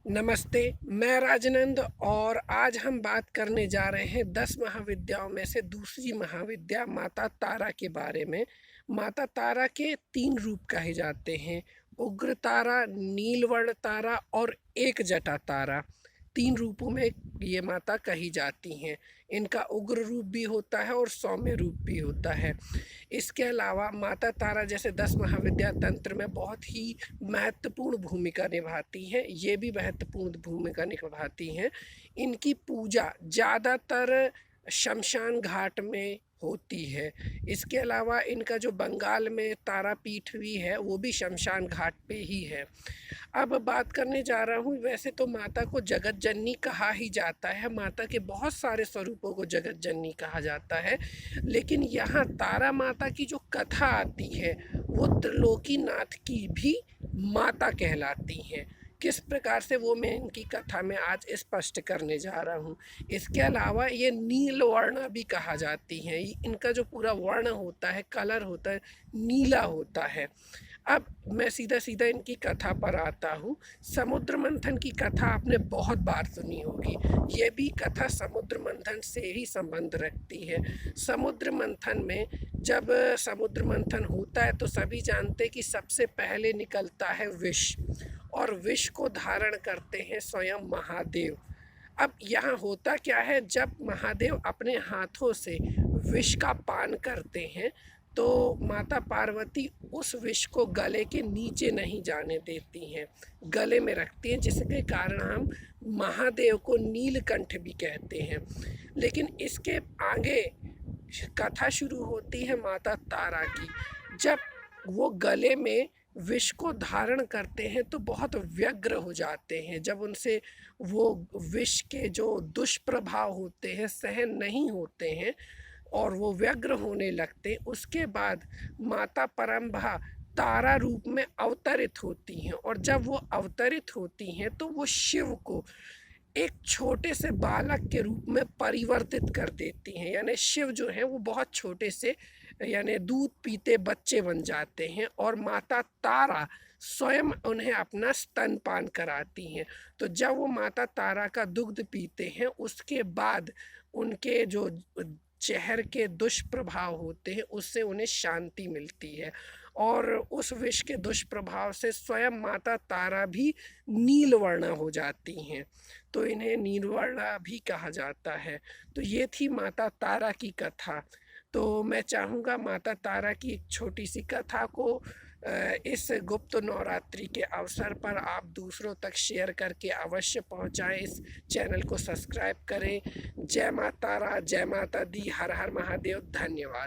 नमस्ते, मैं राजनंद और आज हम बात करने जा रहे हैं 10 महाविद्याओं में से दूसरी महाविद्या माता तारा के बारे में। माता तारा के 3 रूप कहे जाते हैं, उग्र तारा, नीलवर्ण तारा और एक जटा तारा। 3 रूपों में ये माता कही जाती हैं। इनका उग्र रूप भी होता है और सौम्य रूप भी होता है। इसके अलावा माता तारा जैसे 10 महाविद्या तंत्र में बहुत ही महत्वपूर्ण भूमिका निभाती हैं। ये भी महत्वपूर्ण भूमिका निभाती हैं। इनकी पूजा ज़्यादातर शमशान घाट में होती है। इसके अलावा इनका जो बंगाल में तारापीठ भी है वो भी शमशान घाट पे ही है। अब बात करने जा रहा हूँ, वैसे तो माता को जगत जननी कहा ही जाता है। माता के बहुत सारे स्वरूपों को जगत जननी कहा जाता है, लेकिन यहाँ तारा माता की जो कथा आती है वो त्रिलोकीनाथ की भी माता कहलाती हैं। किस प्रकार से वो मैं इनकी कथा में आज स्पष्ट करने जा रहा हूँ। इसके अलावा ये नील वर्ण भी कहा जाती हैं। इनका जो पूरा वर्ण होता है, कलर होता है, नीला होता है। अब मैं सीधा सीधा इनकी कथा पर आता हूँ। समुद्र मंथन की कथा आपने बहुत बार सुनी होगी। ये भी कथा समुद्र मंथन से ही संबंध रखती है। समुद्र मंथन में जब समुद्र मंथन होता है तो सभी जानते हैं कि सबसे पहले निकलता है विष, और विष को धारण करते हैं स्वयं महादेव। अब यहाँ होता क्या है, जब महादेव अपने हाथों से विष का पान करते हैं तो माता पार्वती उस विष को गले के नीचे नहीं जाने देती हैं, गले में रखती हैं, जिसके कारण हम महादेव को नीलकंठ भी कहते हैं। लेकिन इसके आगे कथा शुरू होती है माता तारा की। जब वो गले में विष को धारण करते हैं तो बहुत व्यग्र हो जाते हैं। जब उनसे वो विष के जो दुष्प्रभाव होते हैं सहन नहीं होते हैं और वो व्यग्र होने लगते, उसके बाद माता परम्भा तारा रूप में अवतरित होती हैं। और जब वो अवतरित होती हैं तो वो शिव को एक छोटे से बालक के रूप में परिवर्तित कर देती हैं। यानी शिव जो है वो बहुत छोटे से यानी दूध पीते बच्चे बन जाते हैं और माता तारा स्वयं उन्हें अपना स्तनपान कराती हैं। तो जब वो माता तारा का दुग्ध पीते हैं उसके बाद उनके जो जहर के दुष्प्रभाव होते हैं उससे उन्हें शांति मिलती है, और उस विष के दुष्प्रभाव से स्वयं माता तारा भी नीलवर्णा हो जाती हैं। तो इन्हें नीलवर्णा भी कहा जाता है। तो ये थी माता तारा की कथा। तो मैं चाहूँगा माता तारा की एक छोटी सी कथा को इस गुप्त नवरात्रि के अवसर पर आप दूसरों तक शेयर करके अवश्य पहुँचाएं। इस चैनल को सब्सक्राइब करें। जय माता तारा, जय माता दी, हर हर महादेव। धन्यवाद।